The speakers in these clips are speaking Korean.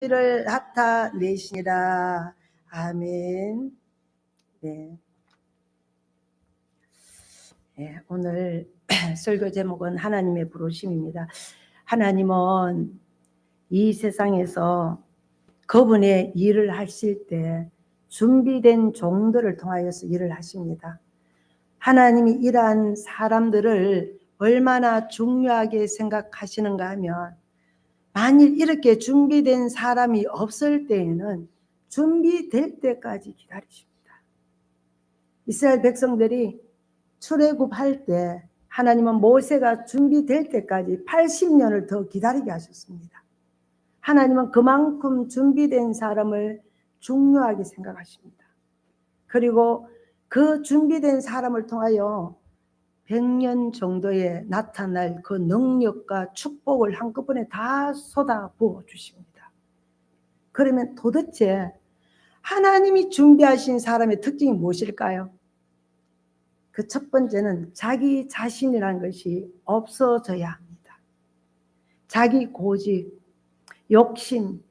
를 나타내시니라. 아멘. 네. 네, 오늘 설교 제목은 하나님의 부르심입니다. 하나님은 이 세상에서 그분의 일을 하실 때 준비된 종들을 통하여서 일을 하십니다. 하나님이 이러한 사람들을 얼마나 중요하게 생각하시는가 하면, 만일 이렇게 준비된 사람이 없을 때에는 준비될 때까지 기다리십니다. 이스라엘 백성들이 출애굽할 때 하나님은 모세가 준비될 때까지 80년을 더 기다리게 하셨습니다. 하나님은 그만큼 준비된 사람을 중요하게 생각하십니다. 그리고 그 준비된 사람을 통하여 100년 정도에 나타날 그 능력과 축복을 한꺼번에 다 쏟아부어 주십니다. 그러면 도대체 하나님이 준비하신 사람의 특징이 무엇일까요? 그 첫 번째는 자기 자신이라는 것이 없어져야 합니다. 자기 고집, 욕심,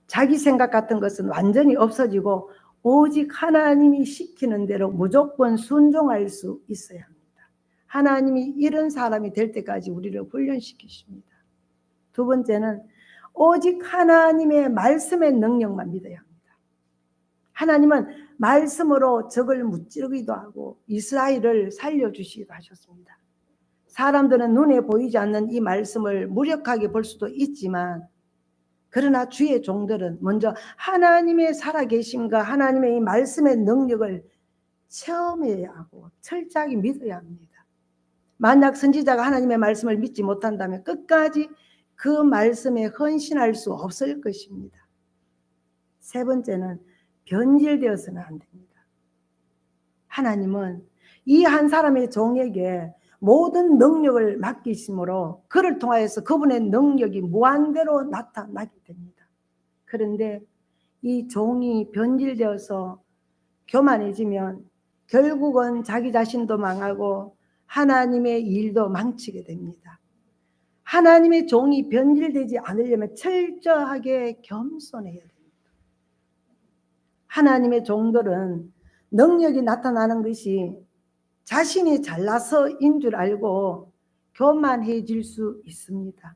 자기 생각 같은 것은 완전히 없어지고 오직 하나님이 시키는 대로 무조건 순종할 수 있어야 합니다. 하나님이 이런 사람이 될 때까지 우리를 훈련시키십니다. 두 번째는 오직 하나님의 말씀의 능력만 믿어야 합니다. 하나님은 말씀으로 적을 무찌르기도 하고 이스라엘을 살려주시기도 하셨습니다. 사람들은 눈에 보이지 않는 이 말씀을 무력하게 볼 수도 있지만, 그러나 주의 종들은 먼저 하나님의 살아계심과 하나님의 이 말씀의 능력을 체험해야 하고 철저하게 믿어야 합니다. 만약 선지자가 하나님의 말씀을 믿지 못한다면 끝까지 그 말씀에 헌신할 수 없을 것입니다. 세 번째는 변질되어서는 안 됩니다. 하나님은 이 한 사람의 종에게 모든 능력을 맡기심으로 그를 통하여서 그분의 능력이 무한대로 나타나게 됩니다. 그런데 이 종이 변질되어서 교만해지면 결국은 자기 자신도 망하고 하나님의 일도 망치게 됩니다. 하나님의 종이 변질되지 않으려면 철저하게 겸손해야 됩니다. 하나님의 종들은 능력이 나타나는 것이 자신이 잘나서인 줄 알고 교만해질 수 있습니다.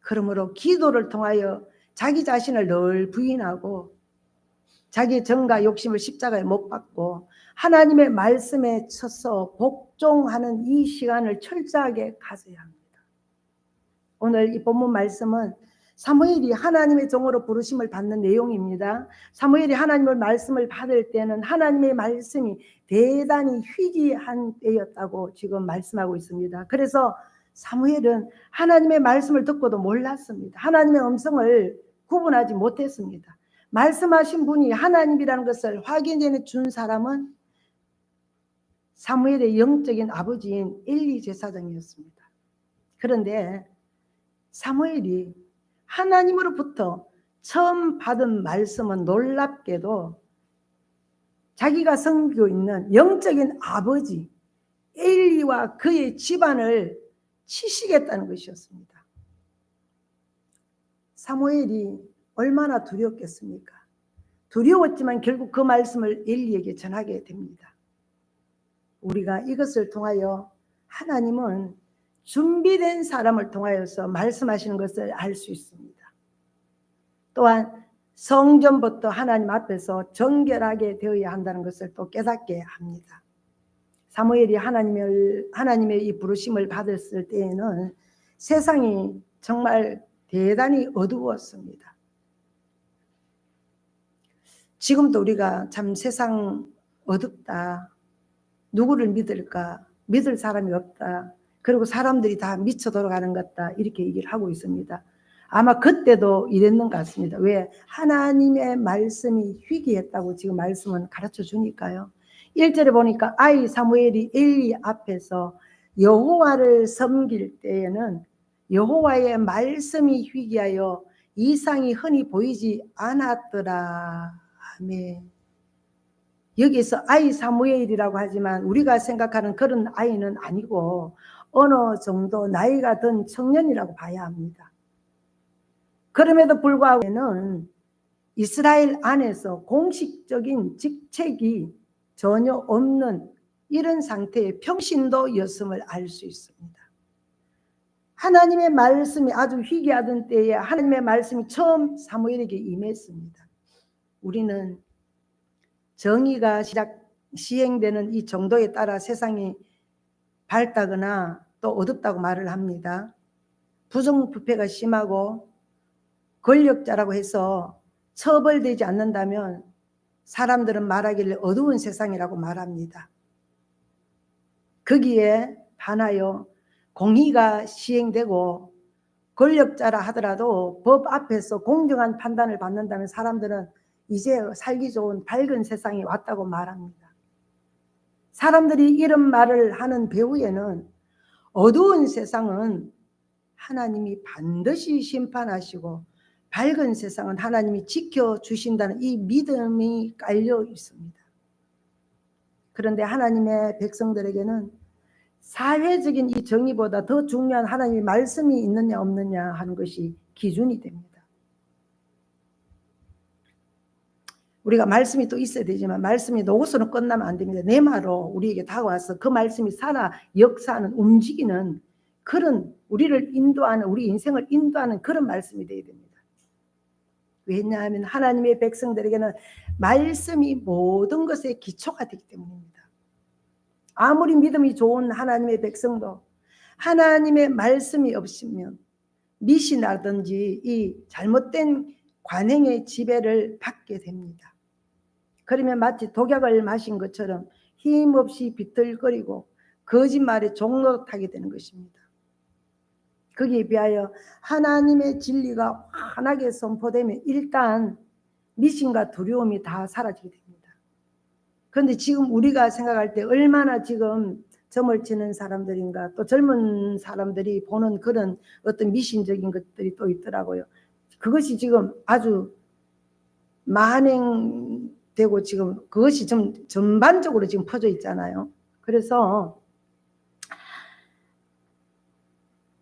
그러므로 기도를 통하여 자기 자신을 늘 부인하고 자기의 정과 욕심을 십자가에 못 박고 하나님의 말씀에 쳐서 복종하는 이 시간을 철저하게 가져야 합니다. 오늘 이 본문 말씀은 사무엘이 하나님의 종으로 부르심을 받는 내용입니다. 사무엘이 하나님의 말씀을 받을 때는 하나님의 말씀이 대단히 희귀한 때였다고 지금 말씀하고 있습니다. 그래서 사무엘은 하나님의 말씀을 듣고도 몰랐습니다. 하나님의 음성을 구분하지 못했습니다. 말씀하신 분이 하나님이라는 것을 확인해 준 사람은 사무엘의 영적인 아버지인 엘리 제사장이었습니다. 그런데 사무엘이 하나님으로부터 처음 받은 말씀은 놀랍게도 자기가 섬기고 있는 영적인 아버지 엘리와 그의 집안을 치시겠다는 것이었습니다. 사무엘이 얼마나 두려웠겠습니까? 두려웠지만 결국 그 말씀을 엘리에게 전하게 됩니다. 우리가 이것을 통하여 하나님은 준비된 사람을 통하여서 말씀하시는 것을 알 수 있습니다. 또한 성전부터 하나님 앞에서 정결하게 되어야 한다는 것을 또 깨닫게 합니다. 사무엘이 하나님의 이 부르심을 받았을 때에는 세상이 정말 대단히 어두웠습니다. 지금도 우리가 참 세상 어둡다, 누구를 믿을까, 믿을 사람이 없다, 그리고 사람들이 다 미쳐 돌아가는 것 같다, 이렇게 얘기를 하고 있습니다. 아마 그때도 이랬는 것 같습니다. 왜? 하나님의 말씀이 희귀했다고 지금 말씀은 가르쳐 주니까요. 1절에 보니까 아이 사무엘이 엘리 앞에서 여호와를 섬길 때에는 여호와의 말씀이 희귀하여 이상이 흔히 보이지 않았더라. 아멘. 여기서 아이 사무엘이라고 하지만 우리가 생각하는 그런 아이는 아니고 어느 정도 나이가 든 청년이라고 봐야 합니다. 그럼에도 불구하고는 이스라엘 안에서 공식적인 직책이 전혀 없는 이런 상태의 평신도였음을 알 수 있습니다. 하나님의 말씀이 아주 희귀하던 때에 하나님의 말씀이 처음 사무엘에게 임했습니다. 우리는 정의가 시행되는 이 정도에 따라 세상이 밝다거나 또 어둡다고 말을 합니다. 부정부패가 심하고 권력자라고 해서 처벌되지 않는다면 사람들은 말하기를 어두운 세상이라고 말합니다. 거기에 반하여 공의가 시행되고 권력자라 하더라도 법 앞에서 공정한 판단을 받는다면 사람들은 이제 살기 좋은 밝은 세상이 왔다고 말합니다. 사람들이 이런 말을 하는 배후에는 어두운 세상은 하나님이 반드시 심판하시고 밝은 세상은 하나님이 지켜주신다는 이 믿음이 깔려 있습니다. 그런데 하나님의 백성들에게는 사회적인 이 정의보다 더 중요한 하나님의 말씀이 있느냐 없느냐 하는 것이 기준이 됩니다. 우리가 말씀이 또 있어야 되지만 말씀이 놓고서는 끝나면 안 됩니다. 내 말로 우리에게 다가와서 그 말씀이 살아 역사하는 움직이는 그런 우리를 인도하는 우리 인생을 인도하는 그런 말씀이 되어야 됩니다. 왜냐하면 하나님의 백성들에게는 말씀이 모든 것의 기초가 되기 때문입니다. 아무리 믿음이 좋은 하나님의 백성도 하나님의 말씀이 없으면 미신하든지 이 잘못된 관행의 지배를 받게 됩니다. 그러면 마치 독약을 마신 것처럼 힘없이 비틀거리고 거짓말에 종노릇하게 되는 것입니다. 거기에 비하여 하나님의 진리가 환하게 선포되면 일단 미신과 두려움이 다 사라지게 됩니다. 그런데 지금 우리가 생각할 때 얼마나 지금 점을 치는 사람들인가, 또 젊은 사람들이 보는 그런 어떤 미신적인 것들이 또 있더라고요. 그것이 지금 아주 만행되고 지금 그것이 좀 전반적으로 지금 퍼져 있잖아요. 그래서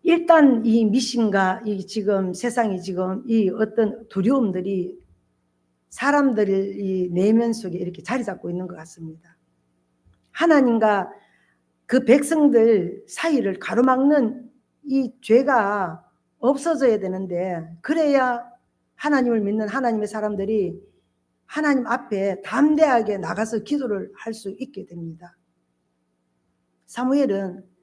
일단 이 미신과 이 지금 세상이 지금 이 어떤 두려움들이 사람들 이 내면 속에 이렇게 자리 잡고 있는 것 같습니다. 하나님과 그 백성들 사이를 가로막는 이 죄가 없어져야 되는데 그래야 하나님을 믿는 하나님의 사람들이 하나님 앞에 담대하게 나가서 기도를 할 수 있게 됩니다. 사무엘은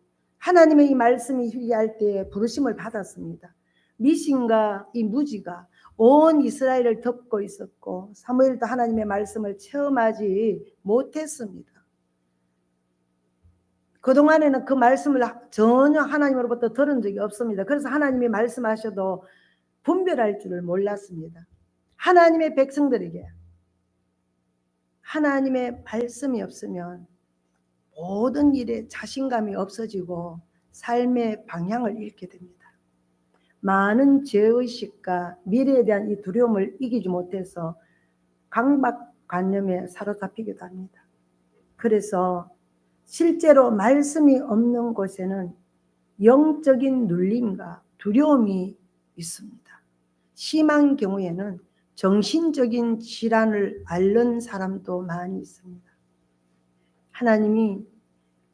하나님의 이 말씀이 희귀할 때 부르심을 받았습니다. 미신과 이 무지가 온 이스라엘을 덮고 있었고 사무엘도 하나님의 말씀을 체험하지 못했습니다. 그동안에는 그 말씀을 전혀 하나님으로부터 들은 적이 없습니다. 그래서 하나님이 말씀하셔도 분별할 줄을 몰랐습니다. 하나님의 백성들에게 하나님의 말씀이 없으면 모든 일에 자신감이 없어지고 삶의 방향을 잃게 됩니다. 많은 죄의식과 미래에 대한 이 두려움을 이기지 못해서 강박관념에 사로잡히기도 합니다. 그래서 실제로 말씀이 없는 곳에는 영적인 눌림과 두려움이 있습니다. 심한 경우에는 정신적인 질환을 앓는 사람도 많이 있습니다. 하나님이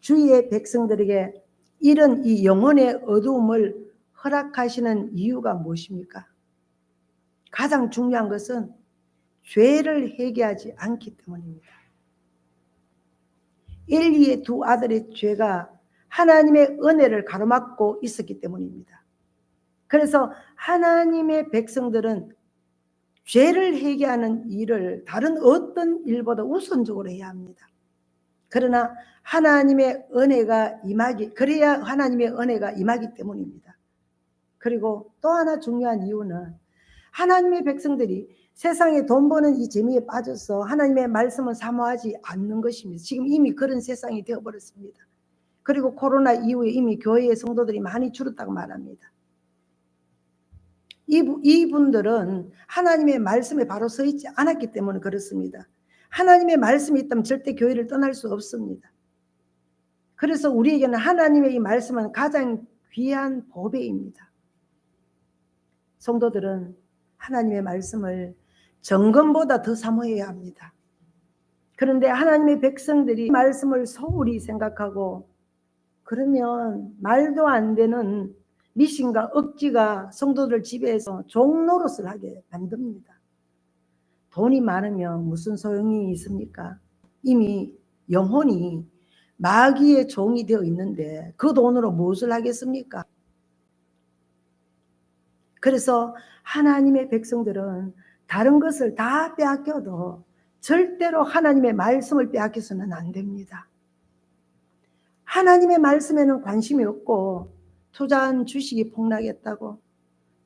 주의 백성들에게 이런 이 영혼의 어두움을 허락하시는 이유가 무엇입니까? 가장 중요한 것은 죄를 회개하지 않기 때문입니다. 엘리의 두 아들의 죄가 하나님의 은혜를 가로막고 있었기 때문입니다. 그래서 하나님의 백성들은 죄를 회개하는 일을 다른 어떤 일보다 우선적으로 해야 합니다. 그러나 하나님의 은혜가 그래야 하나님의 은혜가 임하기 때문입니다. 그리고 또 하나 중요한 이유는 하나님의 백성들이 세상에 돈 버는 이 재미에 빠져서 하나님의 말씀을 사모하지 않는 것입니다. 지금 이미 그런 세상이 되어버렸습니다. 그리고 코로나 이후에 이미 교회의 성도들이 많이 줄었다고 말합니다. 이분들은 하나님의 말씀에 바로 서 있지 않았기 때문에 그렇습니다. 하나님의 말씀이 있다면 절대 교회를 떠날 수 없습니다. 그래서 우리에게는 하나님의 이 말씀은 가장 귀한 보배입니다. 성도들은 하나님의 말씀을 정금보다 더 사모해야 합니다. 그런데 하나님의 백성들이 말씀을 소홀히 생각하고 그러면 말도 안 되는 미신과 억지가 성도들 지배해서 종노릇을 하게 만듭니다. 돈이 많으면 무슨 소용이 있습니까? 이미 영혼이 마귀의 종이 되어 있는데 그 돈으로 무엇을 하겠습니까? 그래서 하나님의 백성들은 다른 것을 다 빼앗겨도 절대로 하나님의 말씀을 빼앗겨서는 안 됩니다. 하나님의 말씀에는 관심이 없고 투자한 주식이 폭락했다고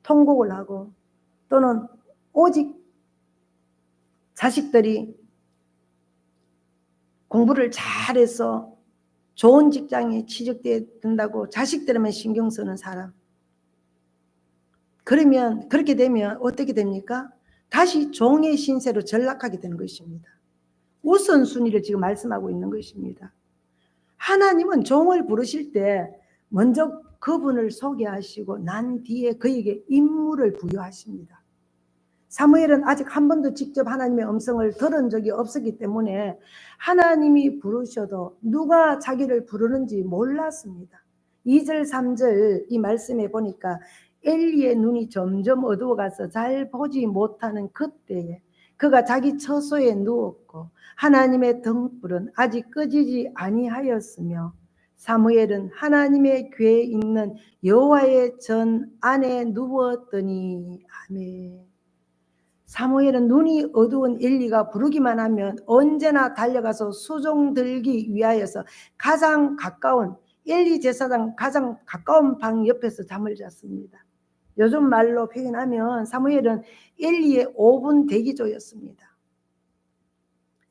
통곡을 하고 또는 오직 자식들이 공부를 잘해서 좋은 직장에 취직된다고 자식들만 신경 쓰는 사람. 그러면 그렇게 되면 어떻게 됩니까? 다시 종의 신세로 전락하게 되는 것입니다. 우선순위를 지금 말씀하고 있는 것입니다. 하나님은 종을 부르실 때 먼저 그분을 소개하시고 난 뒤에 그에게 임무를 부여하십니다. 사무엘은 아직 한 번도 직접 하나님의 음성을 들은 적이 없었기 때문에 하나님이 부르셔도 누가 자기를 부르는지 몰랐습니다. 2절 3절 이 말씀에 보니까 엘리의 눈이 점점 어두워가서 잘 보지 못하는 그때에 그가 자기 처소에 누웠고 하나님의 등불은 아직 꺼지지 아니하였으며 사무엘은 하나님의 궤에 있는 여호와의 전 안에 누웠더니 아멘. 사무엘은 눈이 어두운 엘리가 부르기만 하면 언제나 달려가서 수종 들기 위하여서 가장 가까운 엘리 제사장 가장 가까운 방 옆에서 잠을 잤습니다. 요즘 말로 표현하면 사무엘은 엘리의 5분 대기조였습니다.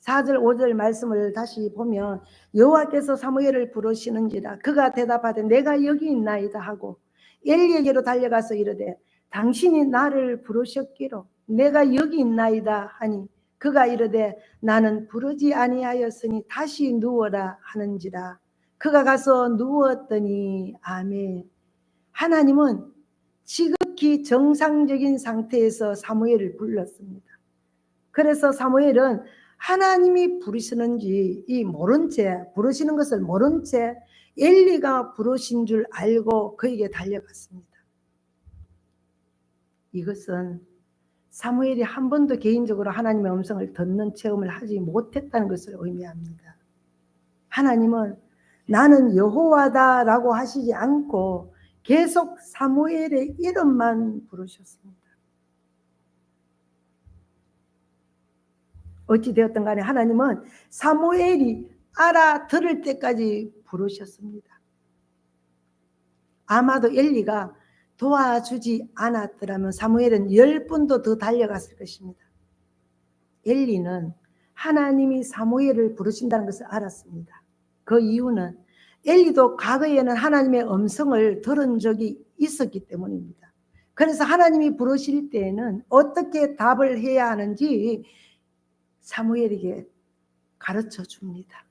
4절 5절 말씀을 다시 보면 여호와께서 사무엘을 부르시는지라 그가 대답하되 내가 여기 있나이다 하고 엘리에게로 달려가서 이르되 당신이 나를 부르셨기로 내가 여기 있나이다 하니 그가 이르되 나는 부르지 아니하였으니 다시 누워라 하는지라 그가 가서 누웠더니 아멘. 하나님은 지극히 정상적인 상태에서 사무엘을 불렀습니다. 그래서 사무엘은 하나님이 부르시는지 이 모른 채 부르시는 것을 모른 채 엘리가 부르신 줄 알고 그에게 달려갔습니다. 이것은 사무엘이 한 번도 개인적으로 하나님의 음성을 듣는 체험을 하지 못했다는 것을 의미합니다. 하나님은 나는 여호와다라고 하시지 않고 계속 사무엘의 이름만 부르셨습니다. 어찌 되었든 간에 하나님은 사무엘이 알아들을 때까지 부르셨습니다. 아마도 엘리가 도와주지 않았더라면 사무엘은 10분도 더 달려갔을 것입니다. 엘리는 하나님이 사무엘을 부르신다는 것을 알았습니다. 그 이유는 엘리도 과거에는 하나님의 음성을 들은 적이 있었기 때문입니다. 그래서 하나님이 부르실 때에는 어떻게 답을 해야 하는지 사무엘에게 가르쳐 줍니다.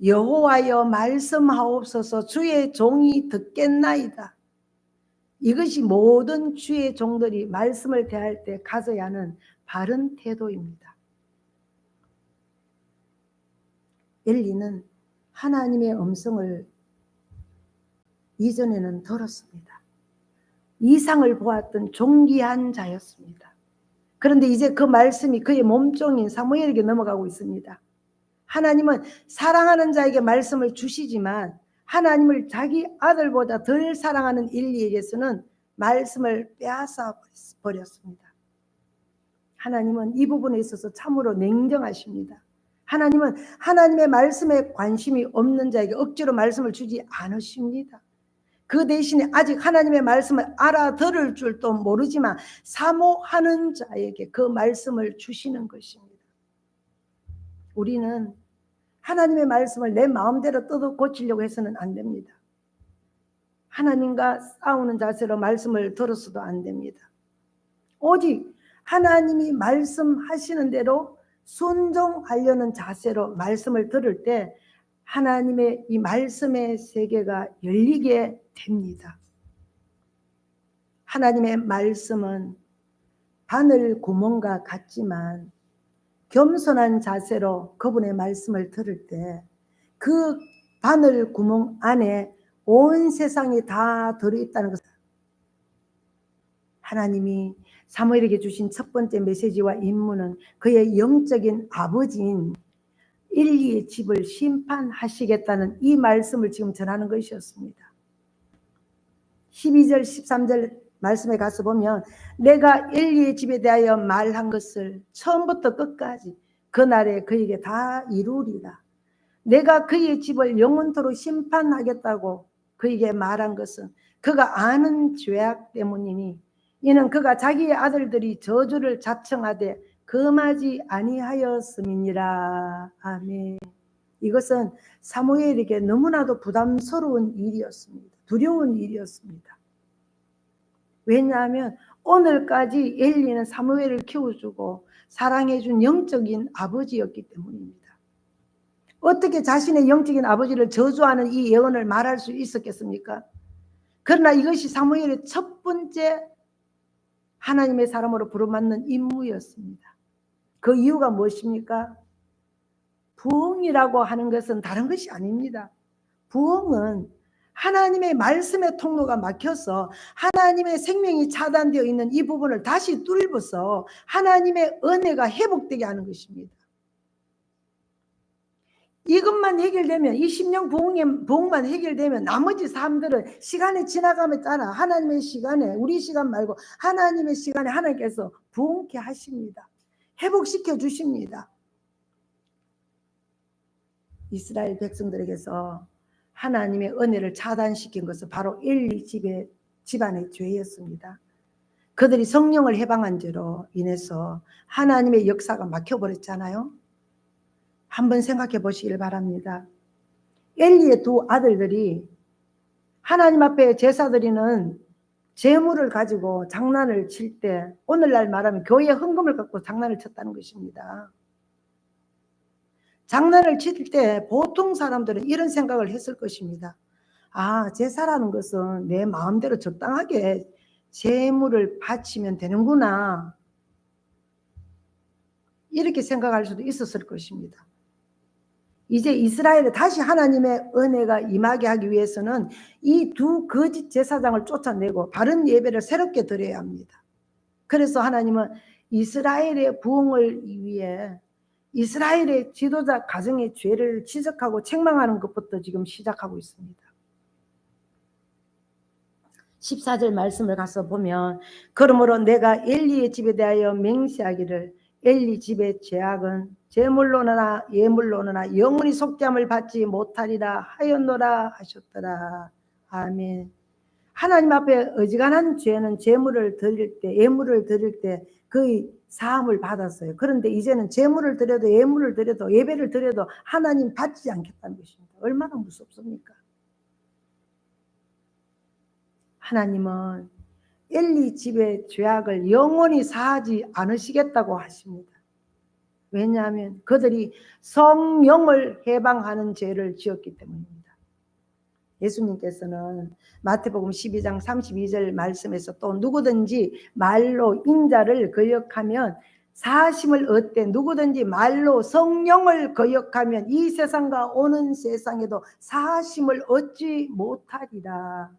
여호와여 말씀하옵소서 주의 종이 듣겠나이다. 이것이 모든 주의 종들이 말씀을 대할 때 가져야 하는 바른 태도입니다. 엘리는 하나님의 음성을 이전에는 들었습니다. 이상을 보았던 존귀한 자였습니다. 그런데 이제 그 말씀이 그의 몸종인 사무엘에게 넘어가고 있습니다. 하나님은 사랑하는 자에게 말씀을 주시지만 하나님을 자기 아들보다 덜 사랑하는 엘리에게서는 말씀을 빼앗아 버렸습니다. 하나님은 이 부분에 있어서 참으로 냉정하십니다. 하나님은 하나님의 말씀에 관심이 없는 자에게 억지로 말씀을 주지 않으십니다. 그 대신에 아직 하나님의 말씀을 알아들을 줄도 모르지만 사모하는 자에게 그 말씀을 주시는 것입니다. 우리는 하나님의 말씀을 내 마음대로 뜯어 고치려고 해서는 안 됩니다. 하나님과 싸우는 자세로 말씀을 들었어도 안 됩니다. 오직 하나님이 말씀하시는 대로 순종하려는 자세로 말씀을 들을 때 하나님의 이 말씀의 세계가 열리게 됩니다. 하나님의 말씀은 바늘 구멍과 같지만 겸손한 자세로 그분의 말씀을 들을 때 그 바늘 구멍 안에 온 세상이 다 들어있다는 것을 하나님이 사무엘에게 주신 첫 번째 메시지와 임무는 그의 영적인 아버지인 엘리의 집을 심판하시겠다는 이 말씀을 지금 전하는 것이었습니다. 12절 13절 말씀에 가서 보면 내가 엘리의 집에 대하여 말한 것을 처음부터 끝까지 그날에 그에게 다 이루리라. 내가 그의 집을 영원토록 심판하겠다고 그에게 말한 것은 그가 아는 죄악 때문이니 이는 그가 자기의 아들들이 저주를 자청하되 금하지 아니하였음이니라. 아멘. 이것은 사무엘에게 너무나도 부담스러운 일이었습니다. 두려운 일이었습니다. 왜냐하면 오늘까지 엘리는 사무엘을 키워주고 사랑해준 영적인 아버지였기 때문입니다. 어떻게 자신의 영적인 아버지를 저주하는 이 예언을 말할 수 있었겠습니까? 그러나 이것이 사무엘의 첫 번째 하나님의 사람으로 부름받는 임무였습니다. 그 이유가 무엇입니까? 부흥이라고 하는 것은 다른 것이 아닙니다. 부흥은 하나님의 말씀의 통로가 막혀서 하나님의 생명이 차단되어 있는 이 부분을 다시 뚫어서 하나님의 은혜가 회복되게 하는 것입니다. 이것만 해결되면 이 심령 부흥만 해결되면 나머지 사람들은 시간이 지나감에 따라 하나님의 시간에 우리 시간 말고 하나님의 시간에 하나님께서 부흥케 하십니다. 회복시켜 주십니다. 이스라엘 백성들에게서 하나님의 은혜를 차단시킨 것은 바로 엘리 집안의 죄였습니다. 그들이 성령을 해방한 죄로 인해서 하나님의 역사가 막혀버렸잖아요. 한번 생각해 보시길 바랍니다. 엘리의 두 아들들이 하나님 앞에 제사 드리는 재물을 가지고 장난을 칠 때 오늘날 말하면 교회 헌금을 갖고 장난을 쳤다는 것입니다. 장난을 칠 때 보통 사람들은 이런 생각을 했을 것입니다. 아, 제사라는 것은 내 마음대로 적당하게 재물을 바치면 되는구나. 이렇게 생각할 수도 있었을 것입니다. 이제 이스라엘에 다시 하나님의 은혜가 임하게 하기 위해서는 이 두 거짓 제사장을 쫓아내고 바른 예배를 새롭게 드려야 합니다. 그래서 하나님은 이스라엘의 부흥을 위해 이스라엘의 지도자 가정의 죄를 지적하고 책망하는 것부터 지금 시작하고 있습니다. 14절 말씀을 가서 보면 그러므로 내가 엘리의 집에 대하여 맹세하기를 엘리 집의 죄악은 제물로나 예물로나 영원히 속죄함을 받지 못하리라 하였노라 하셨더라. 아멘. 하나님 앞에 어지간한 죄는 제물을 드릴 때 예물을 드릴 때 그의 사함을 받았어요. 그런데 이제는 제물을 드려도 예물을 드려도 예배를 드려도 하나님 받지 않겠다는 것입니다. 얼마나 무섭습니까? 하나님은 엘리 집의 죄악을 영원히 사하지 않으시겠다고 하십니다. 왜냐하면 그들이 성령을 해방하는 죄를 지었기 때문입니다. 예수님께서는 마태복음 12장 32절 말씀에서 또 누구든지 말로 인자를 거역하면 사하심을 얻되 누구든지 말로 성령을 거역하면 이 세상과 오는 세상에도 사하심을 얻지 못하리라.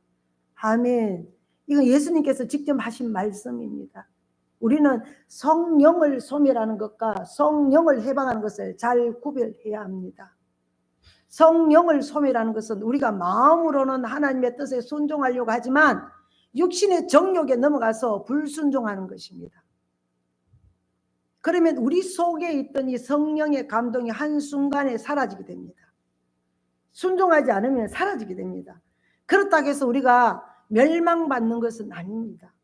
아멘. 이건 예수님께서 직접 하신 말씀입니다. 우리는 성령을 소멸하는 것과 성령을 해방하는 것을 잘 구별해야 합니다. 성령을 소멸하는 것은 우리가 마음으로는 하나님의 뜻에 순종하려고 하지만 육신의 정욕에 넘어가서 불순종하는 것입니다. 그러면 우리 속에 있던 이 성령의 감동이 한순간에 사라지게 됩니다. 순종하지 않으면 사라지게 됩니다. 그렇다고 해서 우리가 멸망받는 것은 아닙니다.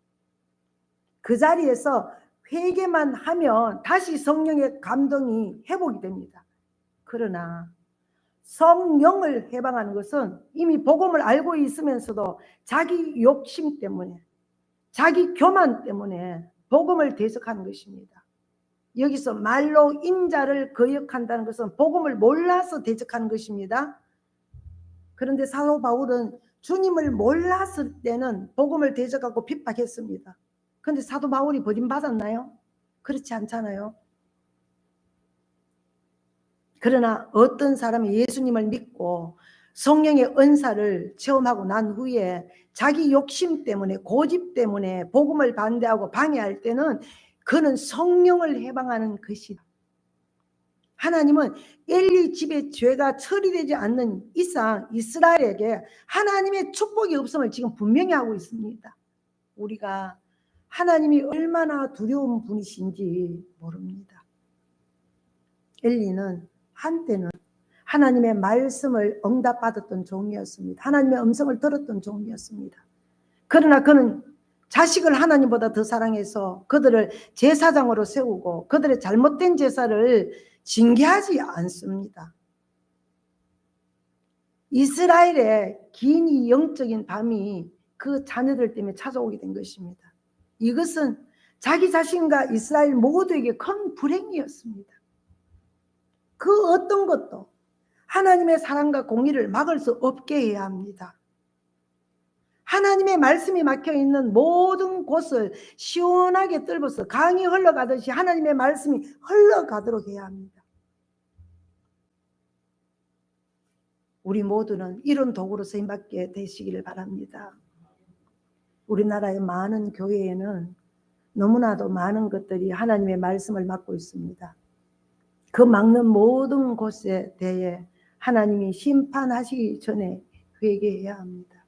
그 자리에서 회개만 하면 다시 성령의 감동이 회복이 됩니다. 그러나 성령을 해방하는 것은 이미 복음을 알고 있으면서도 자기 욕심 때문에 자기 교만 때문에 복음을 대적하는 것입니다. 여기서 말로 인자를 거역한다는 것은 복음을 몰라서 대적하는 것입니다. 그런데 사도 바울은 주님을 몰랐을 때는 복음을 대적하고 핍박했습니다. 근데 사도 바울이 버림받았나요? 그렇지 않잖아요. 그러나 어떤 사람이 예수님을 믿고 성령의 은사를 체험하고 난 후에 자기 욕심 때문에, 고집 때문에 복음을 반대하고 방해할 때는 그는 성령을 해방하는 것이다. 하나님은 엘리 집의 죄가 처리되지 않는 이상 이스라엘에게 하나님의 축복이 없음을 지금 분명히 하고 있습니다. 우리가 하나님이 얼마나 두려운 분이신지 모릅니다. 엘리는 한때는 하나님의 말씀을 응답받았던 종이었습니다. 하나님의 음성을 들었던 종이었습니다. 그러나 그는 자식을 하나님보다 더 사랑해서 그들을 제사장으로 세우고 그들의 잘못된 제사를 징계하지 않습니다. 이스라엘의 긴 이 영적인 밤이 그 자녀들 때문에 찾아오게 된 것입니다. 이것은 자기 자신과 이스라엘 모두에게 큰 불행이었습니다. 그 어떤 것도 하나님의 사랑과 공의를 막을 수 없게 해야 합니다. 하나님의 말씀이 막혀있는 모든 곳을 시원하게 뚫어서 강이 흘러가듯이 하나님의 말씀이 흘러가도록 해야 합니다. 우리 모두는 이런 도구로 쓰임받게 되시기를 바랍니다. 우리나라의 많은 교회에는 너무나도 많은 것들이 하나님의 말씀을 막고 있습니다. 그 막는 모든 곳에 대해 하나님이 심판하시기 전에 회개해야 합니다.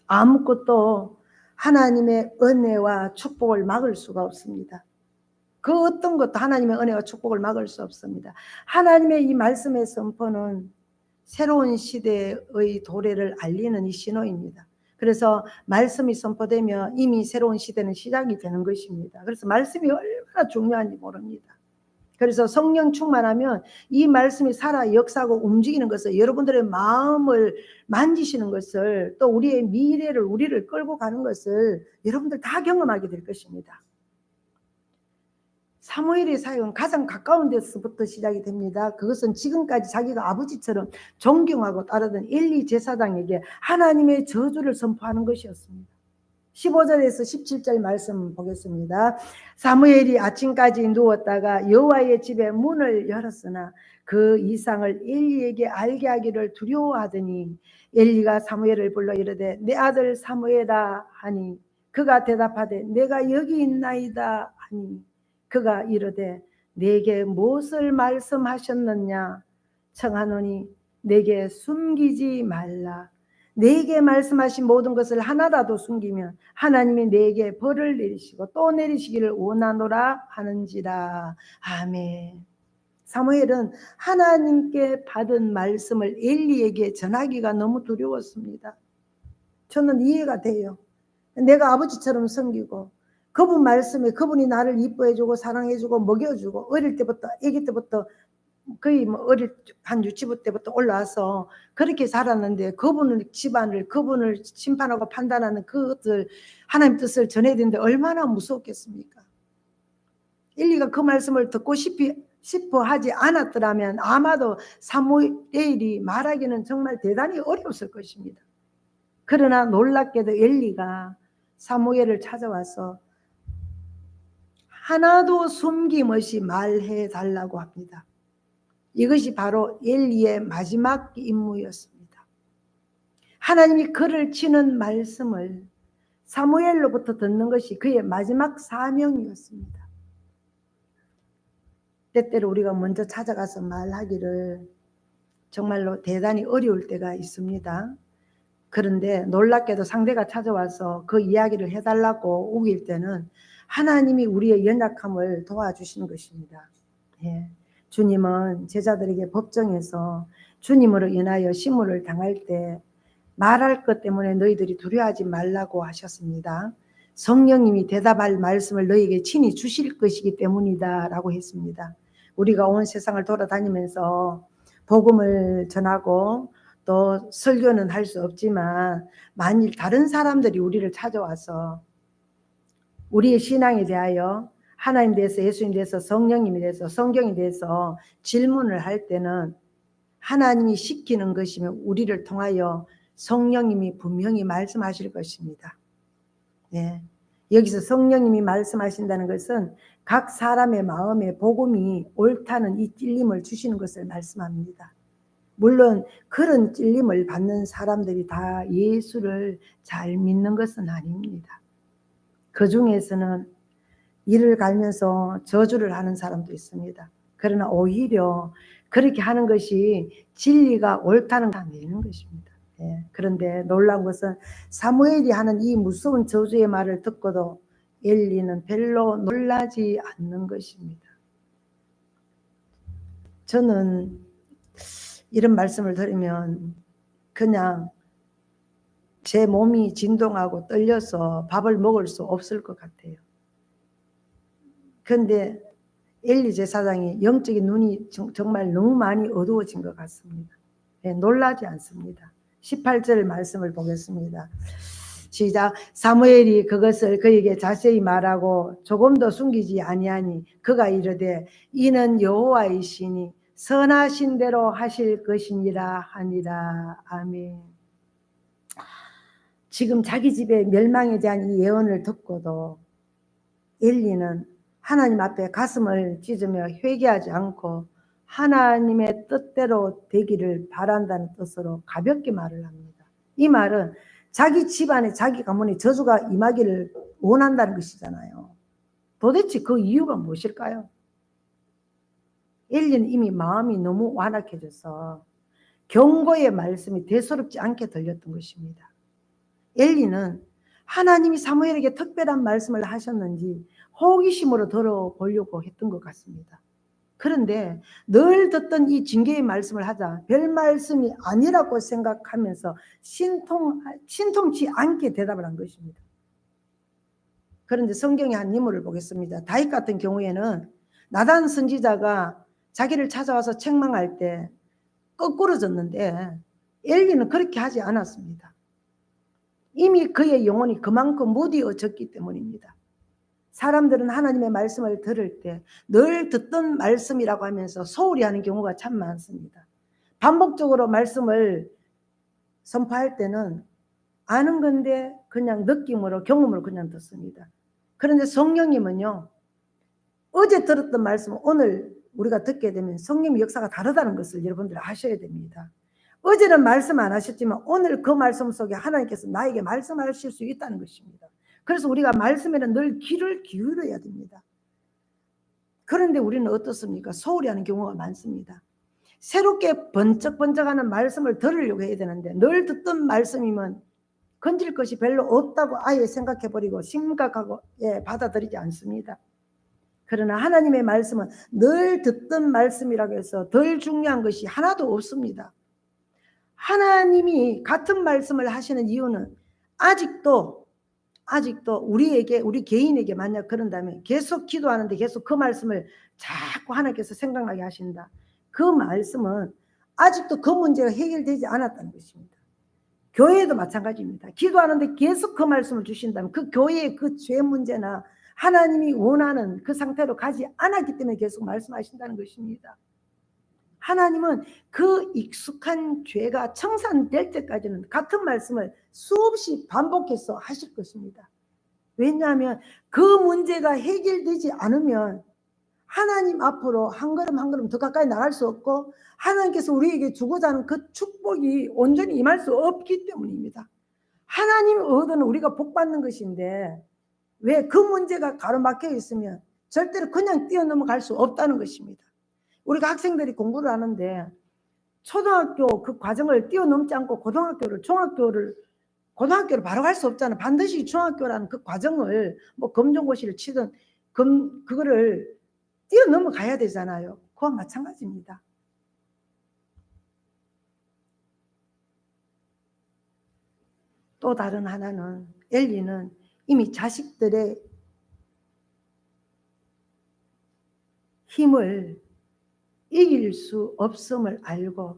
아무것도 하나님의 은혜와 축복을 막을 수가 없습니다. 그 어떤 것도 하나님의 은혜와 축복을 막을 수 없습니다. 하나님의 이 말씀의 선포는 새로운 시대의 도래를 알리는 이 신호입니다. 그래서 말씀이 선포되면 이미 새로운 시대는 시작이 되는 것입니다. 그래서 말씀이 얼마나 중요한지 모릅니다. 그래서 성령 충만하면 이 말씀이 살아 역사하고 움직이는 것을, 여러분들의 마음을 만지시는 것을, 또 우리의 미래를, 우리를 끌고 가는 것을 여러분들 다 경험하게 될 것입니다. 사무엘의 사역은 가장 가까운 데서부터 시작이 됩니다. 그것은 지금까지 자기가 아버지처럼 존경하고 따르던 엘리 제사장에게 하나님의 저주를 선포하는 것이었습니다. 15절에서 17절 말씀 보겠습니다. 사무엘이 아침까지 누웠다가 여호와의 집에 문을 열었으나 그 이상을 엘리에게 알게 하기를 두려워하더니 엘리가 사무엘을 불러 이르되 내 아들 사무엘아 하니 그가 대답하되 내가 여기 있나이다 하니 그가 이르되 내게 무엇을 말씀하셨느냐 청하노니 내게 숨기지 말라. 내게 말씀하신 모든 것을 하나라도 숨기면 하나님이 내게 벌을 내리시고 또 내리시기를 원하노라 하는지라. 아멘. 사무엘은 하나님께 받은 말씀을 엘리에게 전하기가 너무 두려웠습니다. 저는 이해가 돼요. 내가 아버지처럼 섬기고 그분 말씀에 그분이 나를 이뻐해주고 사랑해주고 먹여주고 어릴 때부터 아기 때부터 거의 한 유치부 때부터 올라와서 그렇게 살았는데 그분을 집안을 그분을 심판하고 판단하는 그것을 하나님 뜻을 전해야 되는데 얼마나 무섭겠습니까? 엘리가 그 말씀을 듣고 싶어 하지 않았더라면 아마도 사무엘이 말하기는 정말 대단히 어려웠을 것입니다. 그러나 놀랍게도 엘리가 사무엘을 찾아와서 하나도 숨김없이 말해 달라고 합니다. 이것이 바로 엘리의 마지막 임무였습니다. 하나님이 그를 치는 말씀을 사무엘로부터 듣는 것이 그의 마지막 사명이었습니다. 때때로 우리가 먼저 찾아가서 말하기를 정말로 대단히 어려울 때가 있습니다. 그런데 놀랍게도 상대가 찾아와서 그 이야기를 해달라고 우길 때는 하나님이 우리의 연약함을 도와주시는 것입니다. 예. 주님은 제자들에게 법정에서 주님으로 인하여 심문을 당할 때 말할 것 때문에 너희들이 두려워하지 말라고 하셨습니다. 성령님이 대답할 말씀을 너희에게 친히 주실 것이기 때문이다 라고 했습니다. 우리가 온 세상을 돌아다니면서 복음을 전하고 또 설교는 할 수 없지만 만일 다른 사람들이 우리를 찾아와서 우리의 신앙에 대하여 하나님 대해서, 예수님 대해서, 성령님에 대해서, 성경에 대해서 질문을 할 때는 하나님이 시키는 것이면 우리를 통하여 성령님이 분명히 말씀하실 것입니다. 네. 여기서 성령님이 말씀하신다는 것은 각 사람의 마음에 복음이 옳다는 이 찔림을 주시는 것을 말씀합니다. 물론 그런 찔림을 받는 사람들이 다 예수를 잘 믿는 것은 아닙니다. 그 중에서는 이를 갈면서 저주를 하는 사람도 있습니다. 그러나 오히려 그렇게 하는 것이 진리가 옳다는 걸 내는 것입니다. 예. 그런데 놀라운 것은 사무엘이 하는 이 무서운 저주의 말을 듣고도 엘리는 별로 놀라지 않는 것입니다. 저는 이런 말씀을 들으면 그냥 제 몸이 진동하고 떨려서 밥을 먹을 수 없을 것 같아요. 그런데 엘리 제사장이 영적인 눈이 정말 너무 많이 어두워진 것 같습니다. 네, 놀라지 않습니다. 18절 말씀을 보겠습니다. 시작. 사무엘이 그것을 그에게 자세히 말하고 조금 더 숨기지 아니하니 그가 이르되 이는 여호와이시니 선하신 대로 하실 것이니라 하니라. 아멘. 지금 자기 집의 멸망에 대한 이 예언을 듣고도 엘리는 하나님 앞에 가슴을 찢으며 회개하지 않고 하나님의 뜻대로 되기를 바란다는 뜻으로 가볍게 말을 합니다. 이 말은 자기 집안에 자기 가문에 저주가 임하기를 원한다는 것이잖아요. 도대체 그 이유가 무엇일까요? 엘리는 이미 마음이 너무 완악해져서 경고의 말씀이 대수롭지 않게 들렸던 것입니다. 엘리는 하나님이 사무엘에게 특별한 말씀을 하셨는지 호기심으로 들어보려고 했던 것 같습니다. 그런데 늘 듣던 이 징계의 말씀을 하자 별 말씀이 아니라고 생각하면서 신통치 않게 대답을 한 것입니다. 그런데 성경의 한 인물을 보겠습니다. 다윗 같은 경우에는 나단 선지자가 자기를 찾아와서 책망할 때 거꾸러졌는데 엘리는 그렇게 하지 않았습니다. 이미 그의 영혼이 그만큼 무디어졌기 때문입니다. 사람들은 하나님의 말씀을 들을 때 늘 듣던 말씀이라고 하면서 소홀히 하는 경우가 참 많습니다. 반복적으로 말씀을 선포할 때는 아는 건데 그냥 느낌으로 경험으로 그냥 듣습니다. 그런데 성령님은요, 어제 들었던 말씀을 오늘 우리가 듣게 되면 성령의 역사가 다르다는 것을 여러분들 아셔야 됩니다. 어제는 말씀 안 하셨지만 오늘 그 말씀 속에 하나님께서 나에게 말씀하실 수 있다는 것입니다. 그래서 우리가 말씀에는 늘 귀를 기울여야 됩니다. 그런데 우리는 어떻습니까? 소홀히 하는 경우가 많습니다. 새롭게 번쩍번쩍하는 말씀을 들으려고 해야 되는데 늘 듣던 말씀이면 건질 것이 별로 없다고 아예 생각해버리고 심각하고 받아들이지 않습니다. 그러나 하나님의 말씀은 늘 듣던 말씀이라고 해서 덜 중요한 것이 하나도 없습니다. 하나님이 같은 말씀을 하시는 이유는 아직도 우리에게, 우리 개인에게 만약 그런다면 계속 기도하는데 계속 그 말씀을 자꾸 하나님께서 생각나게 하신다. 그 말씀은 아직도 그 문제가 해결되지 않았다는 것입니다. 교회도 마찬가지입니다. 기도하는데 계속 그 말씀을 주신다면 그 교회의 그 죄 문제나 하나님이 원하는 그 상태로 가지 않았기 때문에 계속 말씀하신다는 것입니다. 하나님은 그 익숙한 죄가 청산될 때까지는 같은 말씀을 수없이 반복해서 하실 것입니다. 왜냐하면 그 문제가 해결되지 않으면 하나님 앞으로 한 걸음 한 걸음 더 가까이 나갈 수 없고 하나님께서 우리에게 주고자 하는 그 축복이 온전히 임할 수 없기 때문입니다. 하나님 얻어는 우리가 복 받는 것인데 왜 그 문제가 가로막혀 있으면 절대로 그냥 뛰어넘어갈 수 없다는 것입니다. 우리가 학생들이 공부를 하는데 초등학교 그 과정을 뛰어넘지 않고 고등학교를 바로 갈 수 없잖아요. 반드시 중학교라는 그 과정을 뭐 검정고시를 치든 그거를 뛰어넘어 가야 되잖아요. 그와 마찬가지입니다. 또 다른 하나는 엘리는 이미 자식들의 힘을 이길 수 없음을 알고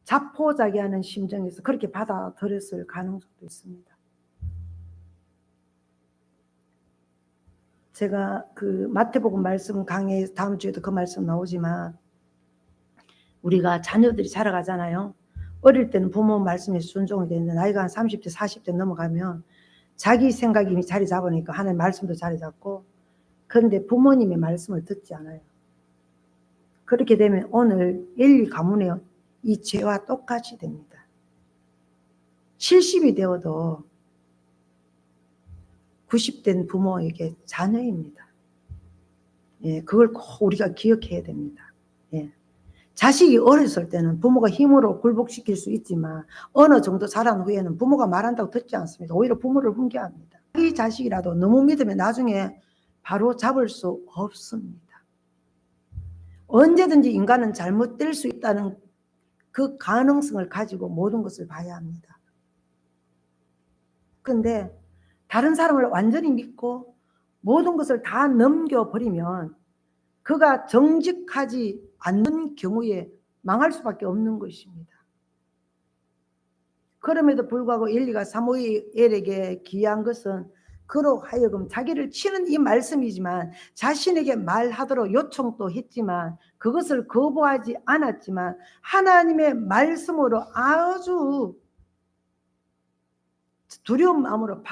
자포자기하는 심정에서 그렇게 받아들였을 가능성도 있습니다. 제가 그 마태복음 말씀 강의 다음 주에도 그 말씀 나오지만 우리가 자녀들이 자라가잖아요. 어릴 때는 부모 말씀에 순종이 되는데 나이가 한 30대 40대 넘어가면 자기 생각이 자리 잡으니까 하나님 말씀도 자리 잡고, 그런데 부모님의 말씀을 듣지 않아요. 그렇게 되면 오늘 엘리 가문의 이 죄와 똑같이 됩니다. 70이 되어도 90된 부모에게 자녀입니다. 예, 그걸 꼭 우리가 기억해야 됩니다. 예. 자식이 어렸을 때는 부모가 힘으로 굴복시킬 수 있지만 어느 정도 자란 후에는 부모가 말한다고 듣지 않습니다. 오히려 부모를 훈계합니다. 이 자식이라도 너무 믿으면 나중에 바로 잡을 수 없습니다. 언제든지 인간은 잘못될 수 있다는 그 가능성을 가지고 모든 것을 봐야 합니다. 그런데 다른 사람을 완전히 믿고 모든 것을 다 넘겨버리면 그가 정직하지 않는 경우에 망할 수밖에 없는 것입니다. 그럼에도 불구하고 엘리가 사무엘에게 기이한 것은 그로 하여금 자기를 치는 이 말씀이지만 자신에게 말하도록 요청도 했지만 그것을 거부하지 않았지만 하나님의 말씀으로 아주 두려운 마음으로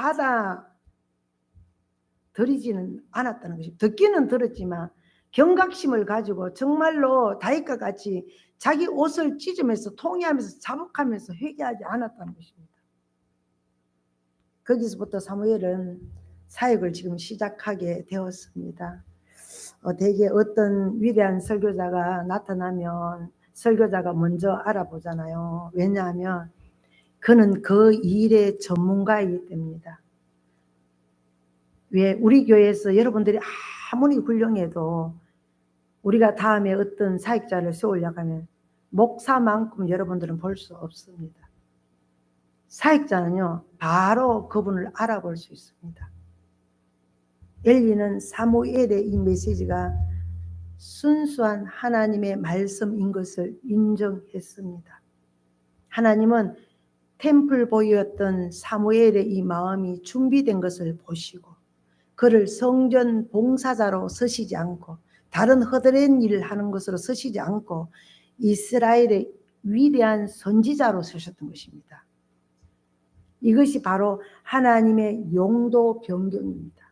받아들이지는 않았다는 것입니다. 듣기는 들었지만 경각심을 가지고 정말로 다윗과 같이 자기 옷을 찢으면서 통회하면서 자복하면서 회개하지 않았다는 것입니다. 거기서부터 사무엘은 사역을 지금 시작하게 되었습니다. 대개 어떤 위대한 설교자가 나타나면 설교자가 먼저 알아보잖아요. 왜냐하면 그는 그 일의 전문가이기 때문이다. 왜 우리 교회에서 여러분들이 아무리 훌륭해도 우리가 다음에 어떤 사역자를 세우려고 하면 목사만큼 여러분들은 볼 수 없습니다. 사역자는요, 바로 그분을 알아볼 수 있습니다. 엘리는 사무엘의 이 메시지가 순수한 하나님의 말씀인 것을 인정했습니다. 하나님은 템플 보이였던 사무엘의 이 마음이 준비된 것을 보시고 그를 성전 봉사자로 서시지 않고 다른 허드렛 일을 하는 것으로 서시지 않고 이스라엘의 위대한 선지자로 서셨던 것입니다. 이것이 바로 하나님의 용도 변경입니다.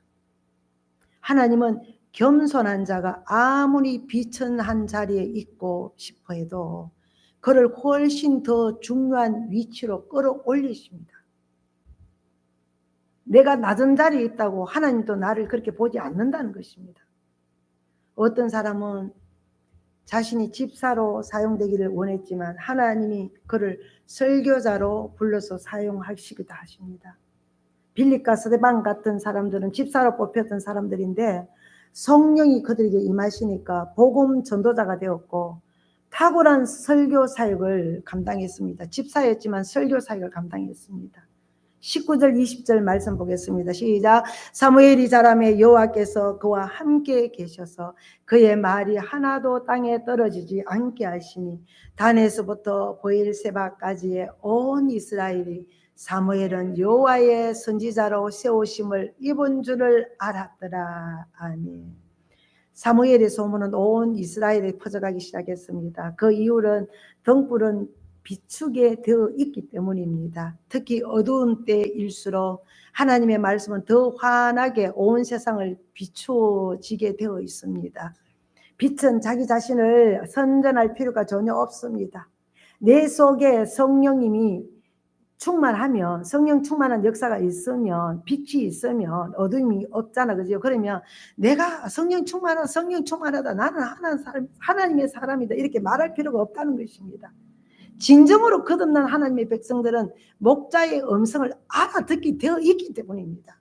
하나님은 겸손한 자가 아무리 비천한 자리에 있고 싶어 해도 그를 훨씬 더 중요한 위치로 끌어올리십니다. 내가 낮은 자리에 있다고 하나님도 나를 그렇게 보지 않는다는 것입니다. 어떤 사람은 자신이 집사로 사용되기를 원했지만 하나님이 그를 설교자로 불러서 사용하시기도 하십니다. 빌립과 스데반 같은 사람들은 집사로 뽑혔던 사람들인데 성령이 그들에게 임하시니까 복음 전도자가 되었고 탁월한 설교 사역을 감당했습니다. 집사였지만 설교 사역을 감당했습니다. 19절 20절 말씀 보겠습니다. 시작. 사무엘이 자라매 여호와께서 그와 함께 계셔서 그의 말이 하나도 땅에 떨어지지 않게 하시니 단에서부터 보엘세바까지의 온 이스라엘이 사무엘은 여호와의 선지자로 세우심을 입은 줄을 알았더라. 아멘. 사무엘의 소문은 온 이스라엘에 퍼져가기 시작했습니다. 그 이유는 등불은 비추게 되어 있기 때문입니다. 특히 어두운 때일수록 하나님의 말씀은 더 환하게 온 세상을 비추어지게 되어 있습니다. 빛은 자기 자신을 선전할 필요가 전혀 없습니다. 내 속에 성령님이 충만하면, 성령 충만한 역사가 있으면, 빛이 있으면 어둠이 없잖아, 그죠? 그러면 내가 성령 충만하다, 나는 하나님의 사람이다, 이렇게 말할 필요가 없다는 것입니다. 진정으로 거듭난 하나님의 백성들은 목자의 음성을 알아듣게 되어 있기 때문입니다.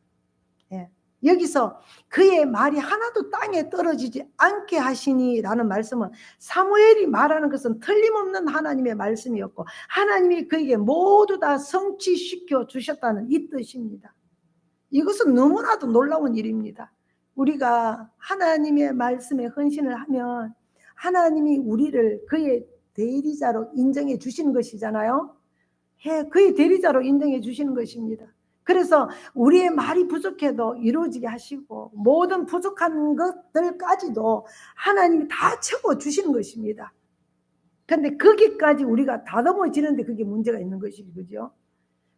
예. 여기서 그의 말이 하나도 땅에 떨어지지 않게 하시니 라는 말씀은 사무엘이 말하는 것은 틀림없는 하나님의 말씀이었고 하나님이 그에게 모두 다 성취시켜 주셨다는 이 뜻입니다. 이것은 너무나도 놀라운 일입니다. 우리가 하나님의 말씀에 헌신을 하면 하나님이 우리를 그의 대리자로 인정해 주시는 것이잖아요. 그의 대리자로 인정해 주시는 것입니다. 그래서 우리의 말이 부족해도 이루어지게 하시고 모든 부족한 것들까지도 하나님이 다 채워주시는 것입니다. 그런데 거기까지 우리가 다듬어지는데 그게 문제가 있는 것이죠. 그죠?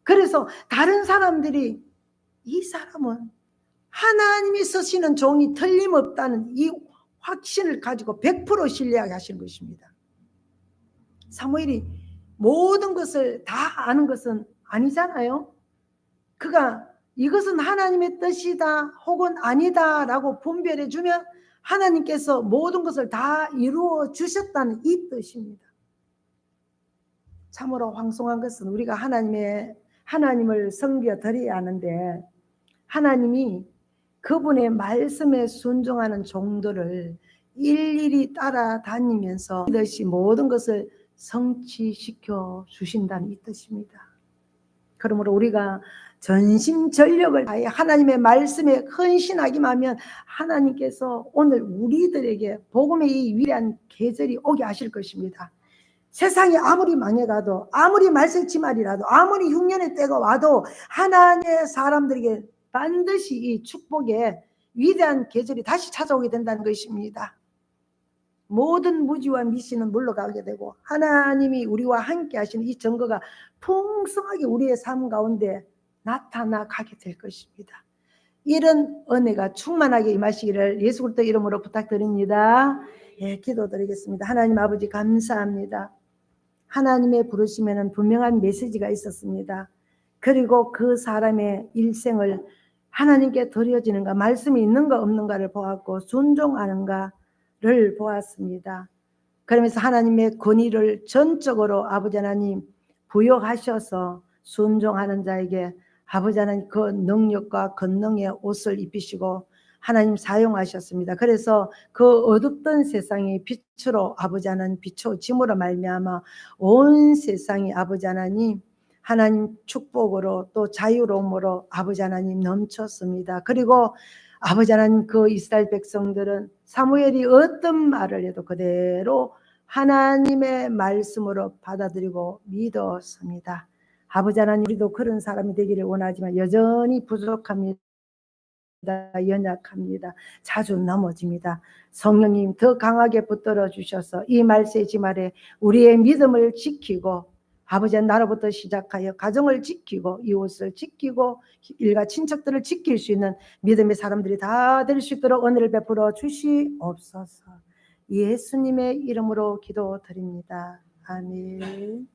그래서 다른 사람들이 이 사람은 하나님이 쓰시는 종이 틀림없다는 이 확신을 가지고 100% 신뢰하게 하시는 것입니다. 사무엘이 모든 것을 다 아는 것은 아니잖아요. 그가 이것은 하나님의 뜻이다 혹은 아니다 라고 분별해 주면 하나님께서 모든 것을 다 이루어 주셨다는 이 뜻입니다. 참으로 황송한 것은 우리가 하나님을 섬겨 드려야 하는데 하나님이 그분의 말씀에 순종하는 종들을 일일이 따라다니면서 이것이 모든 것을 성취시켜 주신다는 이 뜻입니다. 그러므로 우리가 전심전력을 다해 하나님의 말씀에 헌신하기만 하면 하나님께서 오늘 우리들에게 복음의 이 위대한 계절이 오게 하실 것입니다. 세상이 아무리 망해가도 아무리 말썽치말이라도 아무리 흉년의 때가 와도 하나님의 사람들에게 반드시 이 축복의 위대한 계절이 다시 찾아오게 된다는 것입니다. 모든 무지와 미신은 물러가게 되고 하나님이 우리와 함께 하시는 이 증거가 풍성하게 우리의 삶 가운데 나타나 가게 될 것입니다. 이런 은혜가 충만하게 임하시기를 예수 그리스도 이름으로 부탁드립니다. 예, 기도드리겠습니다. 하나님 아버지 감사합니다. 하나님의 부르심에는 분명한 메시지가 있었습니다. 그리고 그 사람의 일생을 하나님께 드려지는가 말씀이 있는가 없는가를 보았고 순종하는가를 보았습니다. 그러면서 하나님의 권위를 전적으로 아버지 하나님 부여하셔서 순종하는 자에게 아버지 하나님 그 능력과 권능의 옷을 입히시고 하나님 사용하셨습니다. 그래서 그 어둡던 세상이 빛으로 아버지 하나님 비춰짐으로 말미암아 온 세상이 아버지 하나님 축복으로 또 자유로움으로 아버지 하나님 넘쳤습니다. 그리고 아버지 하나님 그 이스라엘 백성들은 사무엘이 어떤 말을 해도 그대로 하나님의 말씀으로 받아들이고 믿었습니다. 아버지 하나님 우리도 그런 사람이 되기를 원하지만 여전히 부족합니다. 연약합니다. 자주 넘어집니다. 성령님 더 강하게 붙들어 주셔서 이 말세지 말에 우리의 믿음을 지키고 아버지 나라부터 시작하여 가정을 지키고 이웃을 지키고 일가 친척들을 지킬 수 있는 믿음의 사람들이 다 될 수 있도록 은혜를 베풀어 주시옵소서. 예수님의 이름으로 기도드립니다. 아멘.